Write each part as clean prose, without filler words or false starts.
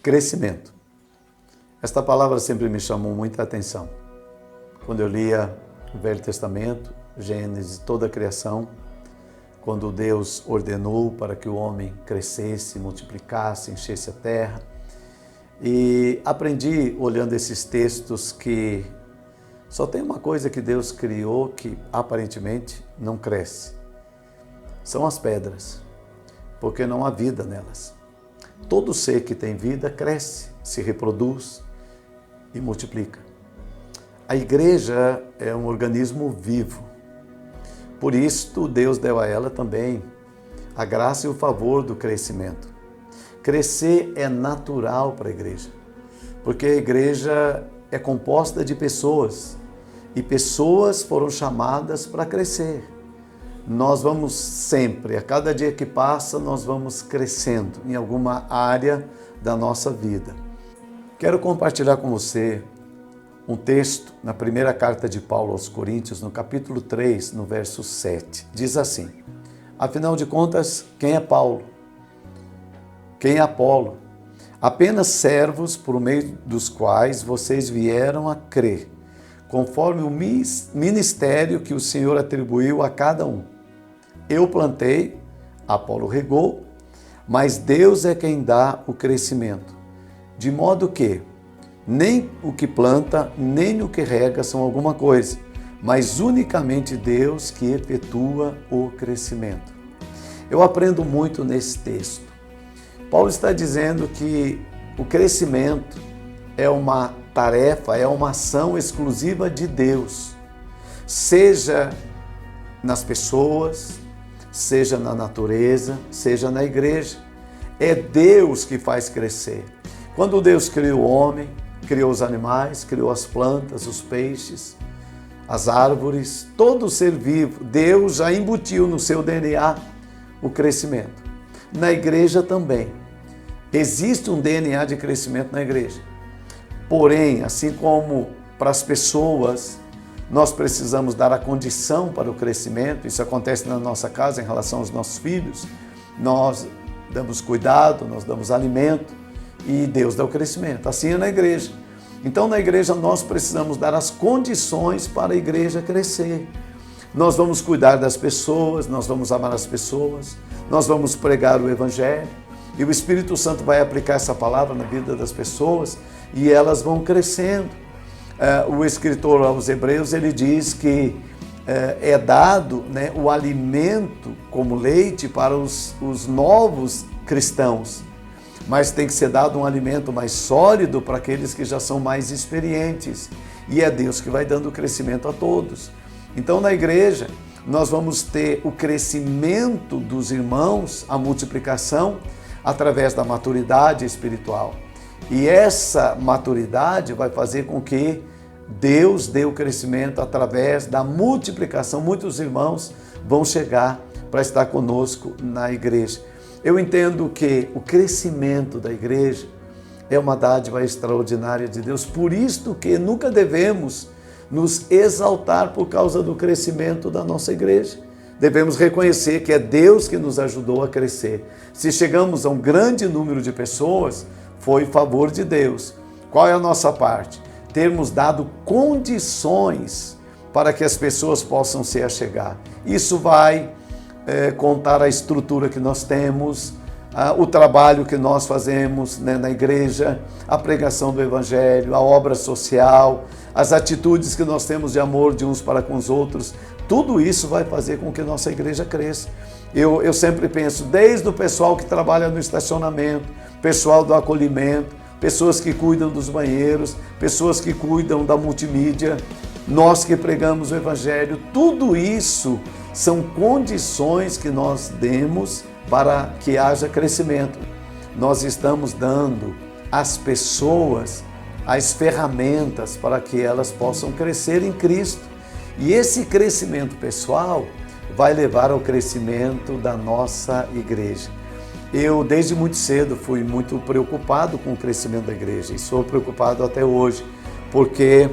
Crescimento. Esta palavra sempre me chamou muita atenção. Quando eu lia o Velho Testamento, Gênesis, toda a criação, quando Deus ordenou para que o homem crescesse, multiplicasse, enchesse a terra. E aprendi, olhando esses textos, que só tem uma coisa que Deus criou que aparentemente não cresce. São as pedras, porque não há vida nelas. Todo ser que tem vida cresce, se reproduz e multiplica. A igreja é um organismo vivo. Por isso, Deus deu a ela também a graça e o favor do crescimento. Crescer é natural para a igreja, porque a igreja é composta de pessoas e pessoas foram chamadas para crescer. Nós vamos sempre, a cada dia que passa, nós vamos crescendo em alguma área da nossa vida. Quero compartilhar com você um texto na primeira carta de Paulo aos Coríntios, no capítulo 3, no verso 7. Diz assim: afinal de contas, quem é Paulo? Quem é Apolo? Apenas servos por meio dos quais vocês vieram a crer, conforme o ministério que o Senhor atribuiu a cada um. Eu plantei, Apolo regou, mas Deus é quem dá o crescimento. De modo que nem o que planta, nem o que rega são alguma coisa, mas unicamente Deus que efetua o crescimento. Eu aprendo muito nesse texto. Paulo está dizendo que o crescimento é uma tarefa, é uma ação exclusiva de Deus, seja nas pessoas, seja na natureza, seja na igreja. É Deus que faz crescer. Quando Deus criou o homem, criou os animais, criou as plantas, os peixes, as árvores, todo ser vivo, Deus já embutiu no seu DNA o crescimento. Na igreja também. Existe um DNA de crescimento na igreja. Porém, assim como para as pessoas, nós precisamos dar a condição para o crescimento. Isso acontece na nossa casa em relação aos nossos filhos. Nós damos cuidado, nós damos alimento e Deus dá o crescimento. Assim é na igreja. Então, na igreja, nós precisamos dar as condições para a igreja crescer. Nós vamos cuidar das pessoas, nós vamos amar as pessoas, nós vamos pregar o Evangelho e o Espírito Santo vai aplicar essa palavra na vida das pessoas e elas vão crescendo. O escritor aos Hebreus, ele diz que é dado, né, o alimento como leite para os novos cristãos, mas tem que ser dado um alimento mais sólido para aqueles que já são mais experientes. E é Deus que vai dando crescimento a todos. Então, na igreja, nós vamos ter o crescimento dos irmãos, a multiplicação, através da maturidade espiritual. E essa maturidade vai fazer com que Deus dê o crescimento através da multiplicação. Muitos irmãos vão chegar para estar conosco na igreja. Eu entendo que o crescimento da igreja é uma dádiva extraordinária de Deus. Por isso que nunca devemos nos exaltar por causa do crescimento da nossa igreja. Devemos reconhecer que é Deus que nos ajudou a crescer. Se chegamos a um grande número de pessoas, foi favor de Deus. Qual é a nossa parte? Termos dado condições para que as pessoas possam se achegar. Isso vai contar a estrutura que nós temos, o trabalho que nós fazemos, né, na igreja, a pregação do Evangelho, a obra social, as atitudes que nós temos de amor de uns para com os outros. Tudo isso vai fazer com que nossa igreja cresça. Eu sempre penso, desde o pessoal que trabalha no estacionamento, pessoal do acolhimento, pessoas que cuidam dos banheiros, pessoas que cuidam da multimídia, nós que pregamos o Evangelho, tudo isso são condições que nós demos para que haja crescimento. Nós estamos dando às pessoas as ferramentas para que elas possam crescer em Cristo. E esse crescimento pessoal vai levar ao crescimento da nossa igreja. Eu, desde muito cedo, fui muito preocupado com o crescimento da igreja e sou preocupado até hoje, porque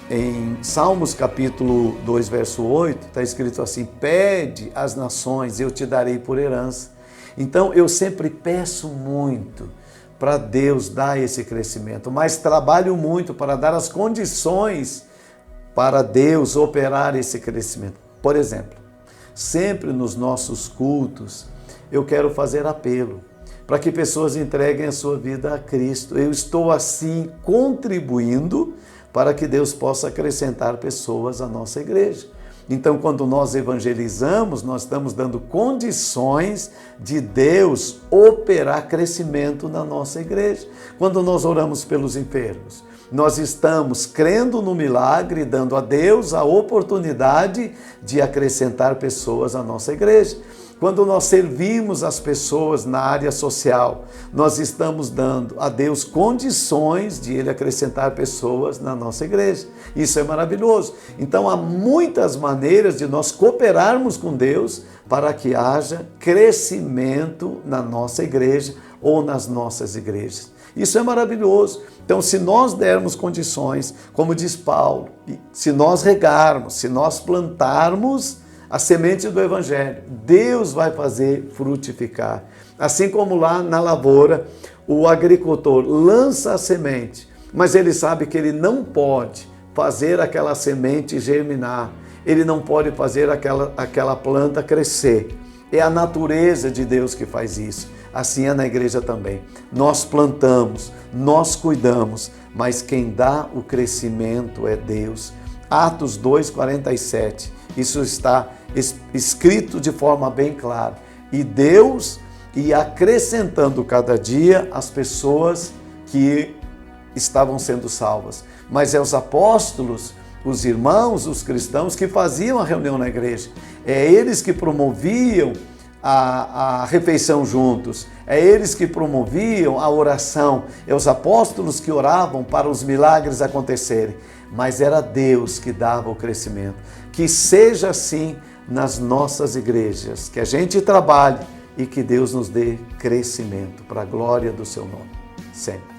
em Salmos capítulo 2, verso 8, está escrito assim: pede às nações, eu te darei por herança. Então, eu sempre peço muito para Deus dar esse crescimento, mas trabalho muito para dar as condições para Deus operar esse crescimento. Por exemplo, sempre nos nossos cultos, eu quero fazer apelo para que pessoas entreguem a sua vida a Cristo. Eu estou assim contribuindo para que Deus possa acrescentar pessoas à nossa igreja. Então, quando nós evangelizamos, nós estamos dando condições de Deus operar crescimento na nossa igreja. Quando nós oramos pelos enfermos, nós estamos crendo no milagre, dando a Deus a oportunidade de acrescentar pessoas à nossa igreja. Quando nós servimos as pessoas na área social, nós estamos dando a Deus condições de Ele acrescentar pessoas na nossa igreja. Isso é maravilhoso. Então, há muitas maneiras de nós cooperarmos com Deus para que haja crescimento na nossa igreja ou nas nossas igrejas. Isso é maravilhoso. Então, se nós dermos condições, como diz Paulo, se nós regarmos, se nós plantarmos a semente do Evangelho, Deus vai fazer frutificar. Assim como lá na lavoura, o agricultor lança a semente, mas ele sabe que ele não pode fazer aquela semente germinar, ele não pode fazer aquela planta crescer. É a natureza de Deus que faz isso. Assim é na igreja também. Nós plantamos, nós cuidamos, mas quem dá o crescimento é Deus. Atos 2:47. Isso está escrito de forma bem clara. E Deus ia acrescentando cada dia as pessoas que estavam sendo salvas. Mas é os apóstolos, os irmãos, os cristãos que faziam a reunião na igreja. É eles que promoviam a refeição juntos. É eles que promoviam a oração. É os apóstolos que oravam para os milagres acontecerem. Mas era Deus que dava o crescimento. Que seja assim nas nossas igrejas, que a gente trabalhe e que Deus nos dê crescimento para a glória do seu nome, sempre.